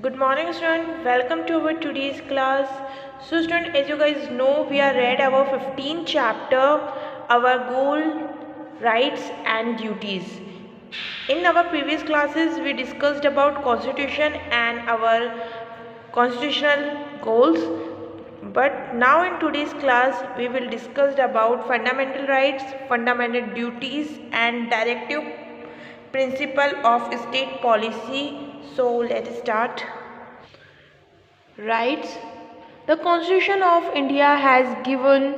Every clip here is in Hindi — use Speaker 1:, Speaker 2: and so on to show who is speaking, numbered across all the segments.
Speaker 1: Good morning, student. Welcome to our today's class. So, student, as you guys know, we are read our 15th chapter, our goal, rights, and duties. In our previous classes, we discussed about Constitution and our constitutional goals. But now in today's class, we will discuss about fundamental rights, fundamental duties, and directive principle of state policy. So let's start. Rights. The Constitution of India has given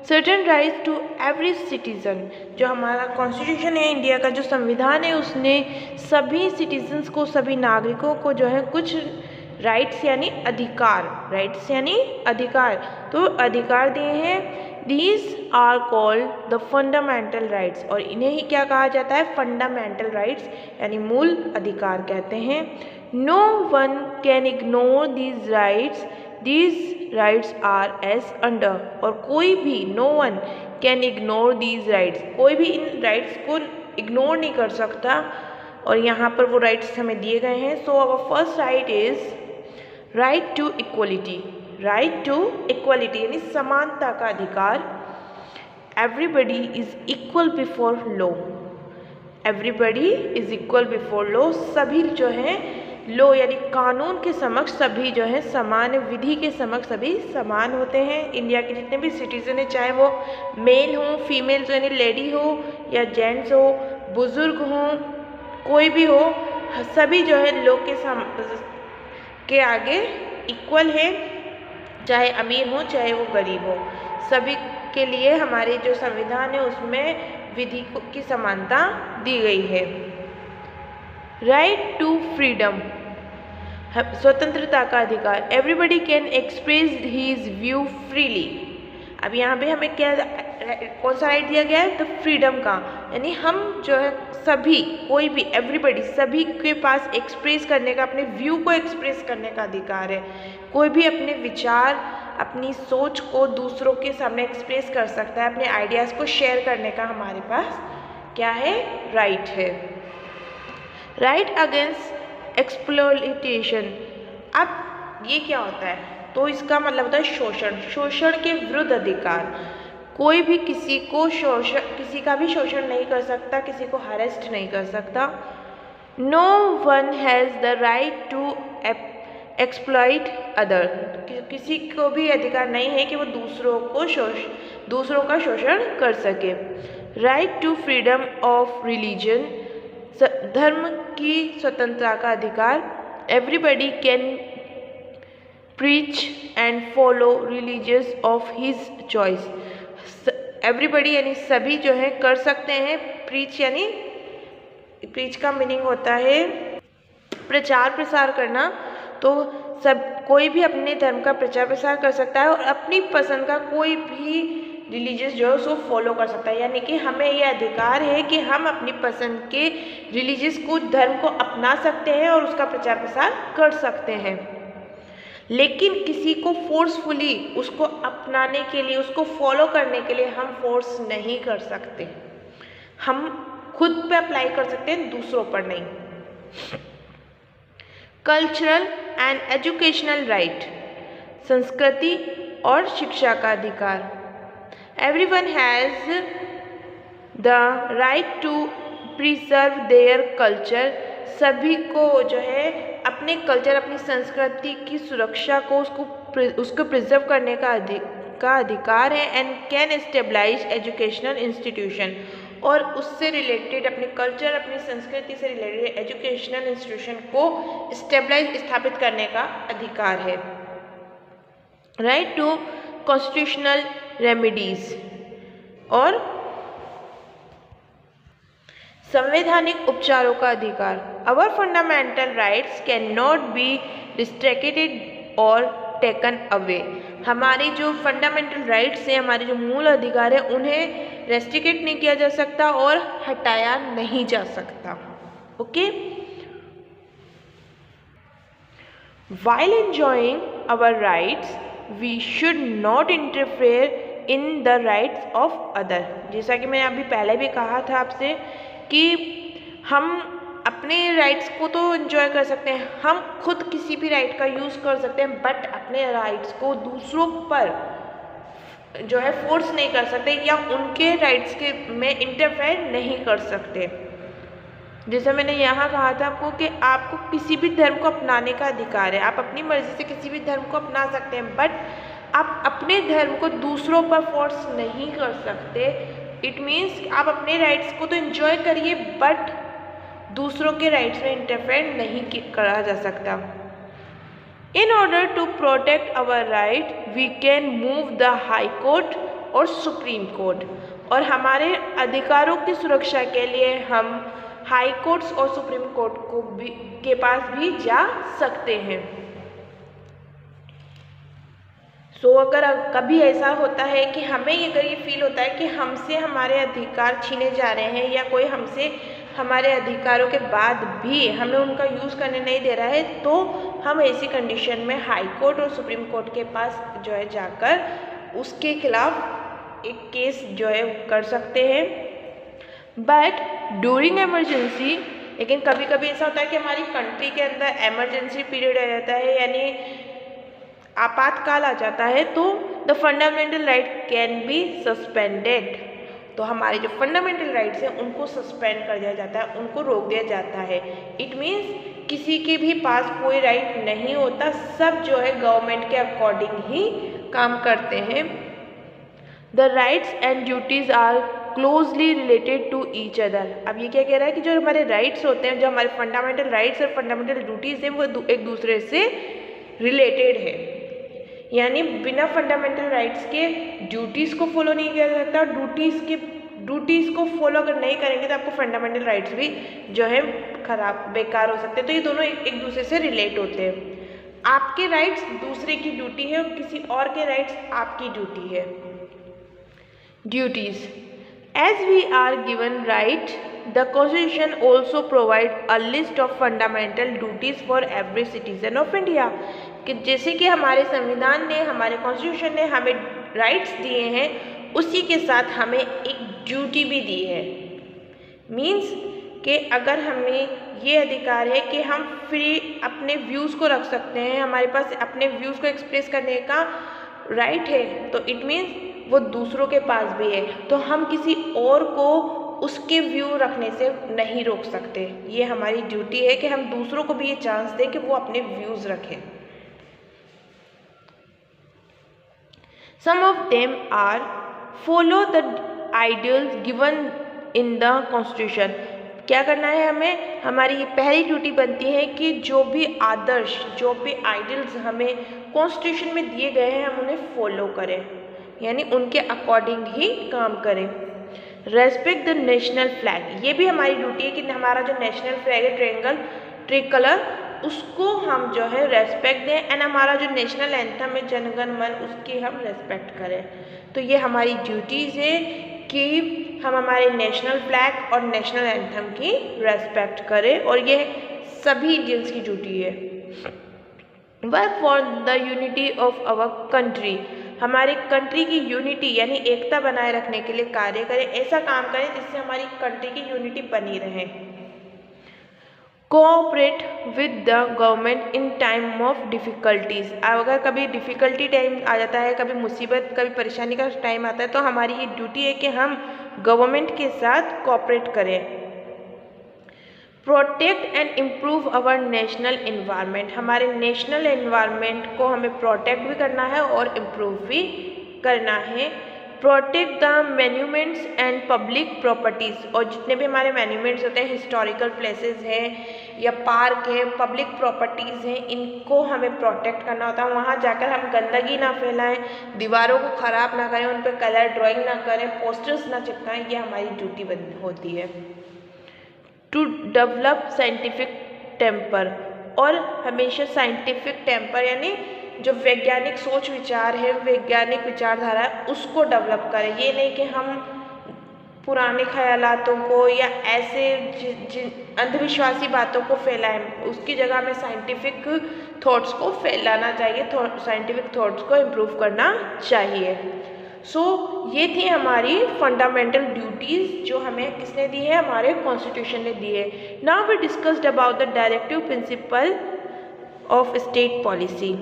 Speaker 1: certain rights to every citizen. जो हमारा कॉन्स्टिट्यूशन है इंडिया का, जो संविधान है, उसने सभी सिटीजन्स को, सभी नागरिकों को जो है कुछ राइट्स यानी अधिकार, राइट्स यानी अधिकार, तो अधिकार दिए हैं. These are called the fundamental rights, और इन्हें ही क्या कहा जाता है? फंडामेंटल राइट्स यानी मूल अधिकार कहते हैं. No one can ignore these rights are as under, और कोई भी, no one can ignore these rights, कोई भी इन राइट्स को इग्नोर नहीं कर सकता, और यहाँ पर वो राइट्स हमें दिए गए हैं. So our first right is right to equality. Right to equality यानी समानता का अधिकार. Everybody is equal before law. Everybody is equal before law. सभी जो है लॉ यानी कानून के समक्ष सभी जो है समान, विधि के समक्ष सभी समान होते हैं. इंडिया के जितने भी सिटीजन हैं, चाहे वो मेल हो, फीमेल यानी लेडी हो या जेंट्स हो, बुजुर्ग हो, कोई भी हो, सभी जो है लॉ के आगे इक्वल है. चाहे अमीर हो चाहे वो गरीब हो, सभी के लिए हमारे जो संविधान है उसमें विधि की समानता दी गई है. राइट टू फ्रीडम, स्वतंत्रता का अधिकार. Everybody can express his view freely. अब यहाँ पे हमें क्या, कौन सा राइट दिया गया है? तो फ्रीडम का, यानी हम जो है सभी, कोई भी, एवरीबडी, सभी के पास एक्सप्रेस करने का, अपने व्यू को एक्सप्रेस करने का अधिकार है. कोई भी अपने विचार, अपनी सोच को दूसरों के सामने एक्सप्रेस कर सकता है. अपने आइडियाज़ को शेयर करने का हमारे पास क्या है? राइट है. Right against exploitation. अब ये क्या होता है? तो इसका मतलब होता है शोषण. शोषण के विरुद्ध अधिकार. कोई भी किसी का भी शोषण नहीं कर सकता, किसी को हरेस्ट नहीं कर सकता. No one has the right to exploit other. किसी को भी अधिकार नहीं है कि वो दूसरों का शोषण कर सके. Right to freedom of religion, धर्म की स्वतंत्रता का अधिकार. Everybody can preach and follow religious of his choice. Everybody यानी सभी जो है कर सकते हैं. प्रीच यानी, प्रीच का मीनिंग होता है प्रचार प्रसार करना. तो कोई भी अपने धर्म का प्रचार प्रसार कर सकता है और अपनी पसंद का कोई भी रिलीजियस जो है उसको फॉलो कर सकता है. यानी कि हमें ये अधिकार है कि हम अपनी पसंद के रिलीजियस को, धर्म को अपना सकते हैं और उसका प्रचार प्रसार कर सकते हैं. लेकिन किसी को फोर्सफुली उसको अपनाने के लिए, उसको फॉलो करने के लिए हम फोर्स नहीं कर सकते. हम खुद पे अप्लाई कर सकते हैं, दूसरों पर नहीं. कल्चरल एंड एजुकेशनल राइट, संस्कृति और शिक्षा का अधिकार. Everyone has the right to preserve their culture. सभी को जो है अपने कल्चर, अपनी संस्कृति की सुरक्षा को, उसको प्रिजर्व करने का अधिकार है. And can establish educational institution, और उससे रिलेटेड, अपने कल्चर, अपनी संस्कृति से रिलेटेड एजुकेशनल इंस्टीट्यूशन को स्थापित करने का अधिकार है. राइट टू कॉन्स्टिट्यूशनल रेमेडीज, और संवैधानिक उपचारों का अधिकार. Our fundamental rights can not be restricted और टेकन अवे. हमारी जो फंडामेंटल राइट्स हैं, हमारे जो मूल अधिकार हैं, उन्हें रेस्ट्रिक्ट नहीं किया जा सकता और हटाया नहीं जा सकता. Okay. While enjoying our rights, we should not interfere in the rights of other. जैसा कि मैंने अभी पहले भी कहा था आपसे कि हम अपने राइट्स को तो एंजॉय कर सकते हैं, हम खुद किसी भी राइट का यूज़ कर सकते हैं, बट अपने राइट्स को दूसरों पर जो है फोर्स नहीं कर सकते या उनके राइट्स के में इंटरफेयर नहीं कर सकते। जैसे मैंने यहाँ कहा था आपको कि आपको किसी भी धर्म को अपनाने का अधिकार है, आप अपनी मर्जी से किसी भी धर्म को अपना सकते हैं, बट आप अपने धर्म को दूसरों पर फोर्स नहीं कर सकते। इट मीन्स आप अपने राइट्स को तो एंजॉय करिए, बट दूसरों के राइट्स में इंटरफेयर नहीं करा जा सकता। In order to protect our right, we can move the High Court और सुप्रीम कोर्ट, और हमारे अधिकारों की सुरक्षा के लिए हम हाई कोर्ट्स और सुप्रीम कोर्ट को भी के पास भी जा सकते हैं। अगर कभी ऐसा होता है कि हमें अगर ये फील होता है कि हमसे हमारे अधिकार छीने जा रहे हैं या कोई हमसे हमारे अधिकारों के बाद भी हमें उनका यूज़ करने नहीं दे रहा है, तो हम ऐसी कंडीशन में हाई कोर्ट और सुप्रीम कोर्ट के पास जो है जाकर उसके खिलाफ एक केस जो है कर सकते हैं। बट ड्यूरिंग एमरजेंसी, लेकिन कभी कभी ऐसा होता है कि हमारी कंट्री के अंदर एमरजेंसी पीरियड आ जाता है, यानी आपातकाल आ जाता है, तो the fundamental right can be suspended. तो हमारे जो फंडामेंटल राइट्स हैं उनको सस्पेंड कर दिया जाता है, उनको रोक दिया जाता है। इट मीन्स किसी के भी पास कोई राइट नहीं होता, सब जो है गवर्नमेंट के अकॉर्डिंग ही काम करते हैं। The rights and duties are closely related to each other. अब ये क्या कह रहा है कि जो हमारे राइट्स होते हैं, जो हमारे फंडामेंटल राइट्स और फंडामेंटल ड्यूटीज़ हैं, वो एक दूसरे से रिलेटेड है। यानी बिना फंडामेंटल राइट्स के ड्यूटीज़ को फॉलो नहीं किया जा सकता, और ड्यूटीज़ को फॉलो अगर नहीं करेंगे तो आपको फंडामेंटल राइट्स भी जो है खराब बेकार हो सकते हैं। तो ये दोनों एक दूसरे से रिलेट होते हैं। आपके राइट्स दूसरे की ड्यूटी है और किसी और के राइट्स आपकी ड्यूटी है। Duties, as we are given right, the constitution also provide a list of fundamental duties for every citizen of India. कि जैसे कि हमारे संविधान ने, हमारे कॉन्स्टिट्यूशन ने हमें राइट्स दिए हैं, उसी के साथ हमें एक ड्यूटी भी दी है। मीन्स कि अगर हमें ये अधिकार है कि हम फ्री अपने व्यूज़ को रख सकते हैं, हमारे पास अपने व्यूज़ को एक्सप्रेस करने का राइट है, तो इट मीन्स वो दूसरों के पास भी है, तो हम किसी और को उसके व्यू रखने से नहीं रोक सकते। ये हमारी ड्यूटी है कि हम दूसरों को भी ये चांस दें कि वो अपने व्यूज़ रखें। Some of them are follow the ideals given in the constitution। क्या करना है हमें, हमारी ये पहली ड्यूटी बनती है कि जो भी आदर्श, जो भी आइडियल्स हमें कॉन्स्टिट्यूशन में दिए गए हैं, हम उन्हें फॉलो करें, यानी उनके अकॉर्डिंग ही काम करें। रेस्पेक्ट द नेशनल फ्लैग, ये भी हमारी ड्यूटी है कि हमारा जो नेशनल फ्लैग है ट्रिकलर, उसको हम जो है रेस्पेक्ट दें, एंड हमारा जो नेशनल एंथम है जनगण मन, उसकी हम रेस्पेक्ट करें। तो ये हमारी ड्यूटीज़ है कि हम हमारे नेशनल फ्लैग और नेशनल एंथम की रेस्पेक्ट करें, और ये सभी इंडियंस की ड्यूटी है। Work for the unity of our country, हमारी कंट्री की यूनिटी यानी एकता बनाए रखने के लिए कार्य करें, ऐसा काम करें जिससे हमारी कंट्री की यूनिटी बनी रहे। Cooperate with the government in time of difficulties, अगर कभी डिफ़िकल्टी टाइम आ जाता है, कभी मुसीबत, कभी परेशानी का टाइम आता है, तो हमारी ये ड्यूटी है कि हम गवर्नमेंट के साथ कोऑपरेट करें। Protect and improve our national environment, हमारे नेशनल इन्वायरमेंट को हमें प्रोटेक्ट भी करना है और इम्प्रूव भी करना है। Protect the monuments and public properties, और जितने भी हमारे मैन्यूमेंट्स होते हैं, हिस्टोरिकल प्लेसेस हैं या पार्क है, पब्लिक प्रॉपर्टीज़ हैं, इनको हमें प्रोटेक्ट करना होता है। वहाँ जाकर हम गंदगी ना फैलाएं, दीवारों को ख़राब ना करें, उन पर कलर ड्राइंग ना करें, पोस्टर्स ना चिपकाएं, ये हमारी ड्यूटी होती है। टू डेवलप साइंटिफिक टेम्पर, और हमेशा साइंटिफिक टेम्पर यानी जो वैज्ञानिक सोच विचार है, वैज्ञानिक विचारधारा है, उसको डेवलप करें। ये नहीं कि हम पुराने ख्यालातों को या ऐसे अंधविश्वासी बातों को फैलाएं, उसकी जगह हमें साइंटिफिक थॉट्स को फैलाना चाहिए, साइंटिफिक थॉट्स को इम्प्रूव करना चाहिए। सो ये थी हमारी फंडामेंटल ड्यूटीज़ जो हमें किसने दी है, हमारे कॉन्स्टिट्यूशन ने दी है। Now we discussed about the directive principle of state policy.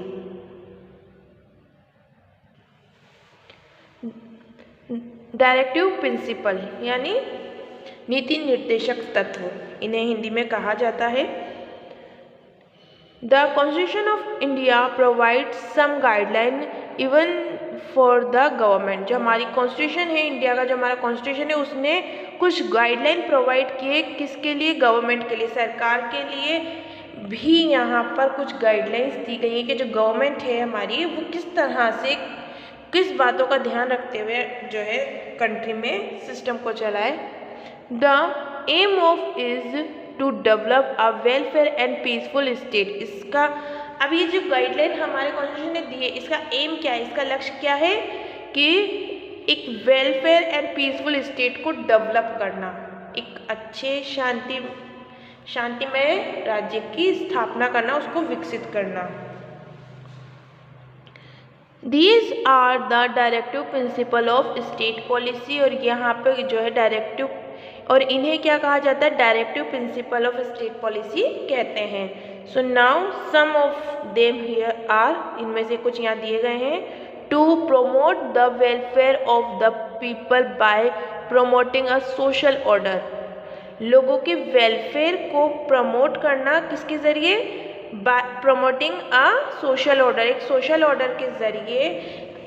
Speaker 1: Directive principle यानी नीति निर्देशक तत्व, इन्हें हिंदी में कहा जाता है। The constitution of India provide some guideline even for the government. जो हमारी कॉन्स्टिट्यूशन है इंडिया का, जो हमारा कॉन्स्टिट्यूशन है, उसने कुछ गाइडलाइन प्रोवाइड किए, किसके लिए, गवर्नमेंट के लिए, सरकार के लिए भी यहाँ पर कुछ गाइडलाइंस दी गई है कि जो गवर्नमेंट है हमारी वो किस तरह से, किस बातों का ध्यान रखते हुए जो है कंट्री में सिस्टम को चलाए। The aim of is to develop a welfare and peaceful state. इसका, अब ये जो गाइडलाइन हमारे कॉन्स्टिट्यूशन ने दी है, इसका एम क्या है, इसका लक्ष्य क्या है कि एक वेलफेयर एंड पीसफुल स्टेट को डेवलप करना, एक अच्छे शांतिमय राज्य की स्थापना करना, उसको विकसित करना। These are the directive principle of state policy. और यहाँ पे जो है डायरेक्टिव, और इन्हें क्या कहा जाता है, directive principle of state policy कहते हैं। So now some of them here are, इनमें से कुछ यहाँ दिए गए हैं। To promote the welfare of the people by promoting a social order. लोगों के वेलफेयर को प्रमोट करना किसके ज़रिए, by promoting a social order, एक सोशल ऑर्डर के ज़रिए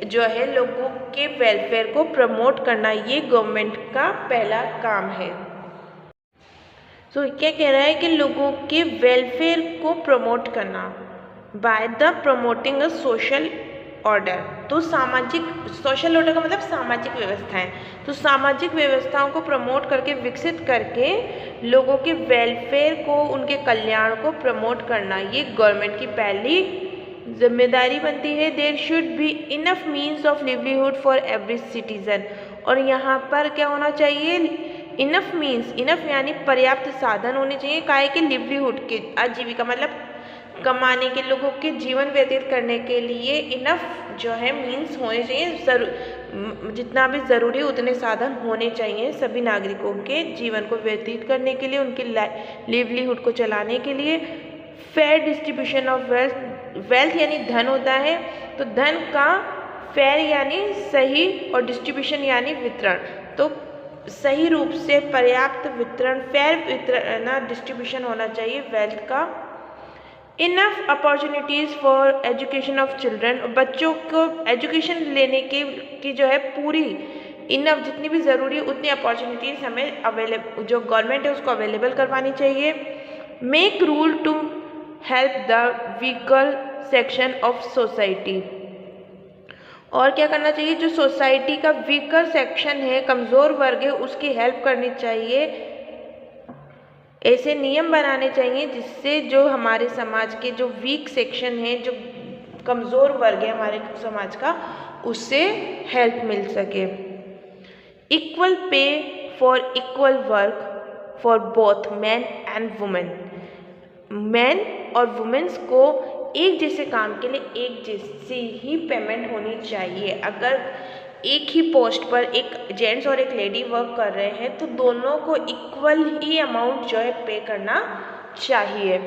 Speaker 1: जो है लोगों के वेलफेयर को प्रमोट करना, ये गवर्नमेंट का पहला काम है। सो क्या कह रहा है कि लोगों के वेलफेयर को प्रमोट करना by the promoting a social order. तो सामाजिक, सोशल ऑर्डर का मतलब सामाजिक व्यवस्थाएं, तो सामाजिक व्यवस्थाओं को प्रमोट करके, विकसित करके लोगों के वेलफेयर को, उनके कल्याण को प्रमोट करना, ये गवर्नमेंट की पहली जिम्मेदारी बनती है। There should be enough means of livelihood for every citizen. और यहाँ पर क्या होना चाहिए, इनफ मीन्स, इनफ यानी पर्याप्त साधन होने चाहिए, काहे के, लिवलीहुड के, आजीविका मतलब कमाने के, लोगों के जीवन व्यतीत करने के लिए इनफ जो है मीन्स होने चाहिए, जितना भी ज़रूरी है उतने साधन होने चाहिए सभी नागरिकों के जीवन को व्यतीत करने के लिए, उनके लिवलीहुड को चलाने के लिए। Fair distribution of wealth, wealth यानी धन होता है, तो धन का फेयर यानी सही और डिस्ट्रीब्यूशन यानी वितरण, तो सही रूप से पर्याप्त वितरण, फेयर वितरण, डिस्ट्रीब्यूशन होना चाहिए वेल्थ का। Enough opportunities for education of children, बच्चों को एजुकेशन लेने की जो है पूरी इनफ, जितनी भी ज़रूरी है उतनी अपॉर्चुनिटीज़ हमें अवेलेबल, जो गवर्नमेंट है उसको अवेलेबल करवानी चाहिए। Make rule to help the weaker section of society, और क्या करना चाहिए, जो सोसाइटी का वीकर सेक्शन है, कमज़ोर वर्ग है, उसकी हेल्प करनी चाहिए। ऐसे नियम बनाने चाहिए जिससे जो हमारे समाज के जो वीक सेक्शन है, जो कमज़ोर वर्ग है हमारे समाज का, उससे हेल्प मिल सके। Equal pay for equal work for both man and women, man और वुमेन्स को एक जैसे काम के लिए एक जैसी ही पेमेंट होनी चाहिए। अगर एक ही पोस्ट पर एक जेंट्स और एक लेडी वर्क कर रहे हैं तो दोनों को इक्वल ही अमाउंट जो है पे करना चाहिए।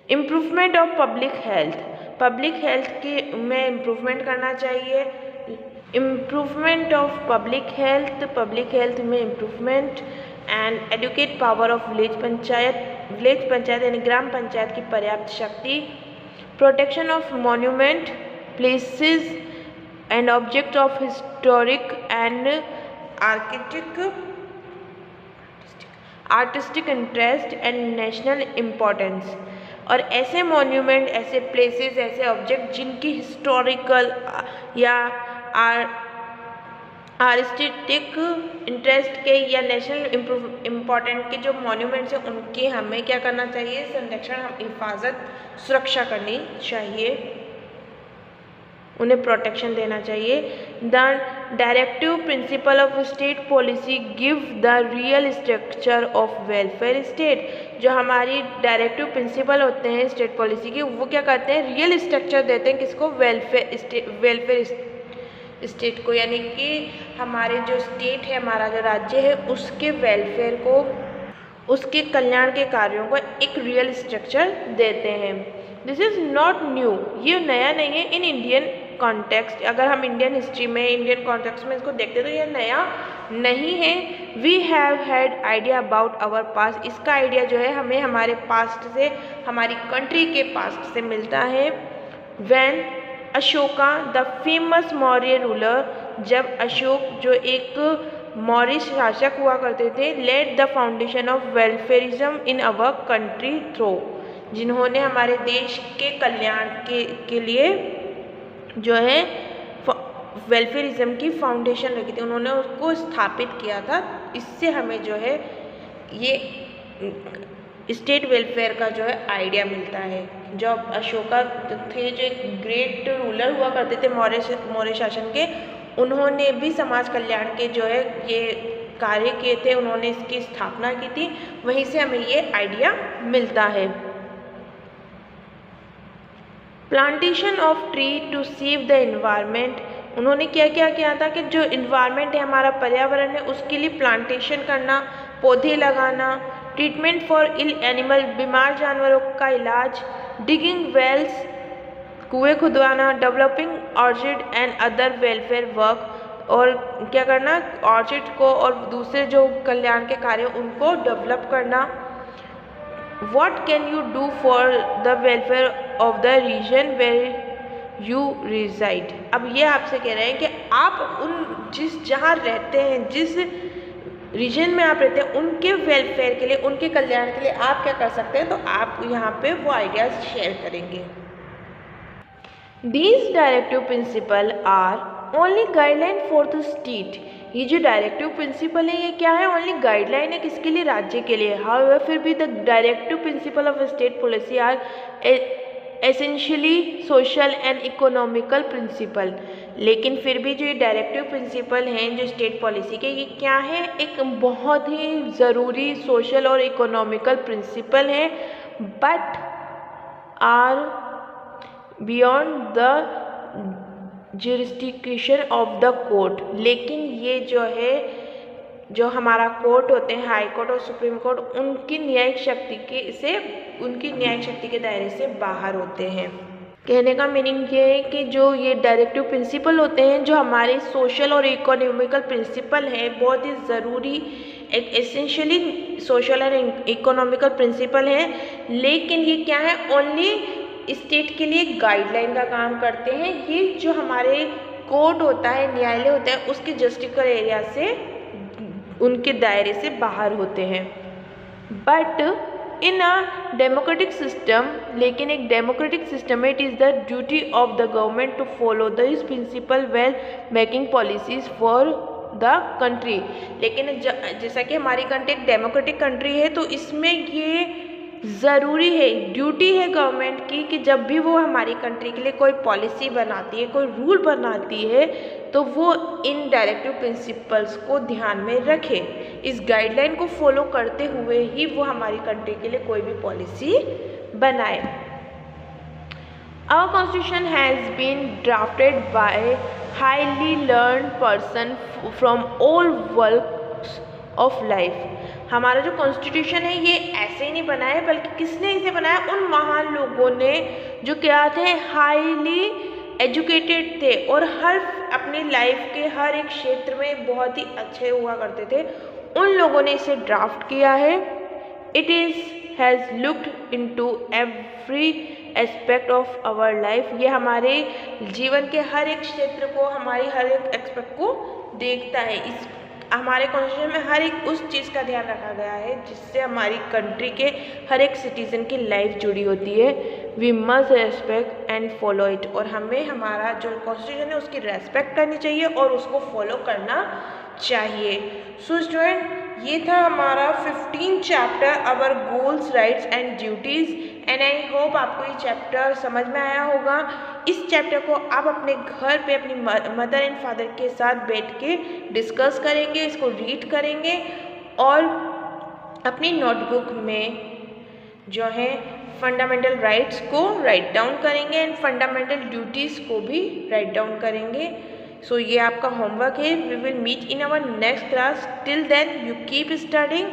Speaker 1: Improvement of public health, public health के में इम्प्रूवमेंट करना चाहिए। इम्प्रूवमेंट ऑफ पब्लिक हेल्थ में improvement and educate power of village panchayat यानी ग्राम पंचायत की पर्याप्त शक्ति। Protection of monument places and object of historic and artistic interest and national importance, और ऐसे मॉन्यूमेंट, ऐसे प्लेसेस, ऐसे ऑब्जेक्ट जिनकी हिस्टोरिकल या आर्टिस्टिक इंटरेस्ट के या नेशनल इम्पोर्टेंट के जो मॉन्यूमेंट्स हैं उनकी हमें क्या करना चाहिए, संरक्षण, हिफाजत, सुरक्षा करनी चाहिए, उन्हें प्रोटेक्शन देना चाहिए। The directive principle of state policy give the real structure of welfare state, जो हमारी डायरेक्टिव प्रिंसिपल होते हैं स्टेट पॉलिसी के, वो क्या करते हैं, रियल स्ट्रक्चर देते हैं किसको, वेलफेयर स्टेट को, यानी कि हमारे जो स्टेट है, हमारा जो राज्य है, उसके वेलफेयर को, उसके कल्याण के कार्यों को एक रियल स्ट्रक्चर देते हैं। दिस इज़ नॉट न्यू, ये नया नहीं है इन इंडियन कॉन्टेक्स्ट। अगर हम इंडियन हिस्ट्री में, इंडियन कॉन्टेक्स्ट में इसको देखते हैं तो ये नया नहीं है। We have had idea about our past, इसका आइडिया जो है हमें हमारे पास्ट से, हमारी कंट्री के पास्ट से मिलता है। When Ashoka the famous Maurya ruler, जब अशोक जो एक मौर्य शासक हुआ करते थे, led the foundation of welfarism in our country through, जिन्होंने हमारे देश के कल्याण के लिए जो है वेलफेयरिज्म की फाउंडेशन रखी थी, उन्होंने उसको स्थापित किया था। इससे हमें जो है ये स्टेट वेलफेयर का जो है आइडिया मिलता है। जब अशोका थे, जो एक ग्रेट रूलर हुआ करते थे मौर्य शासन के, उन्होंने भी समाज कल्याण के जो है ये कार्य किए थे, उन्होंने इसकी स्थापना की थी, वहीं से हमें ये आइडिया मिलता है। Plantation of tree to save the environment, उन्होंने क्या क्या किया था कि जो इन्वायरमेंट है, हमारा पर्यावरण है, उसके लिए प्लांटेशन करना, पौधे लगाना, ट्रीटमेंट फॉर इल एनिमल, बीमार जानवरों का इलाज, डिगिंग वेल्स, कुएं खुदवाना, developing orchard and other welfare work, और क्या करना, ऑर्चिड को और दूसरे जो कल्याण के कार्य उनको डेवलप करना। What can you do for the welfare of the region where you reside? अब ये आपसे कह रहे हैं कि आप जहाँ रहते हैं, जिस रीजन में आप रहते हैं, उनके वेलफेयर के लिए, उनके कल्याण के लिए आप क्या कर सकते हैं, तो आप यहाँ पे वो आइडियाज़ शेयर करेंगे। These directive principles are only guideline for the state, ये जो डायरेक्टिव प्रिंसिपल है ये क्या है, ओनली गाइडलाइन है, किसके लिए, राज्य के लिए। हाउएवर फिर भी the directive principle of state policy are essentially social and economical principle, लेकिन फिर भी जो ये डायरेक्टिव प्रिंसिपल हैं जो स्टेट पॉलिसी के, ये क्या है, एक बहुत ही ज़रूरी सोशल और इकोनॉमिकल प्रिंसिपल है, but are beyond the jurisdiction of the court, लेकिन ये जो है, जो हमारा कोर्ट होते हैं, हाई कोर्ट और सुप्रीम कोर्ट, उनकी न्यायिक शक्ति के दायरे से बाहर होते हैं। कहने का मीनिंग ये है कि जो ये डायरेक्टिव प्रिंसिपल होते हैं, जो हमारे सोशल और इकोनॉमिकल प्रिंसिपल है, बहुत ही ज़रूरी, एक essentially social and economical principle है, लेकिन ये क्या है, ओनली स्टेट के लिए गाइडलाइन का काम करते हैं। ये जो हमारे कोर्ट होता है, न्यायालय होता है, उसके जस्टिकल एरिया से, उनके दायरे से बाहर होते हैं। But in a democratic system, लेकिन एक डेमोक्रेटिक सिस्टम में it is the duty of the government to follow this principle well making policies for the country, लेकिन जैसा कि हमारी कंट्री एक डेमोक्रेटिक कंट्री है, तो इसमें ये ज़रूरी है, ड्यूटी है गवर्नमेंट की कि जब भी वो हमारी कंट्री के लिए कोई पॉलिसी बनाती है, कोई रूल बनाती है, तो वो इन डायरेक्टिव प्रिंसिपल्स को ध्यान में रखे, इस गाइडलाइन को फॉलो करते हुए ही वो हमारी कंट्री के लिए कोई भी पॉलिसी बनाए। Our constitution has been drafted by highly learned person from all walks of life, हमारा जो कॉन्स्टिट्यूशन है ये ऐसे ही नहीं बना है, बल्कि किसने इसे बनाया, उन महान लोगों ने जो क्या थे, हाईली एजुकेटेड थे और हर अपनी लाइफ के हर एक क्षेत्र में बहुत ही अच्छे हुआ करते थे, उन लोगों ने इसे ड्राफ्ट किया है। It has looked into every aspect of our life, ये हमारे जीवन के हर एक क्षेत्र को, हमारी हर एक एस्पेक्ट को देखता है। इस हमारे कॉन्स्टिट्यूशन में हर एक उस चीज़ का ध्यान रखा गया है जिससे हमारी कंट्री के हर एक सिटीज़न की लाइफ जुड़ी होती है। We must respect and follow it, और हमें हमारा जो कॉन्स्टिट्यूशन है उसकी रेस्पेक्ट करनी चाहिए और उसको फॉलो करना चाहिए। सो स्टूडेंट, ये था हमारा 15 chapter our goals, rights and duties, and I hope आपको ये चैप्टर समझ में आया होगा। इस चैप्टर को आप अपने घर पे अपनी मदर एंड फादर के साथ बैठ के डिस्कस करेंगे, इसको रीड करेंगे और अपनी नोटबुक में जो है फंडामेंटल राइट्स को राइट डाउन करेंगे एंड फंडामेंटल ड्यूटीज़ को भी राइट डाउन करेंगे। सो ये आपका होमवर्क है। We will meet in our next class. Till then you keep studying,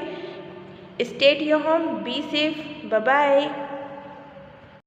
Speaker 1: stay at your home, be safe, bye bye.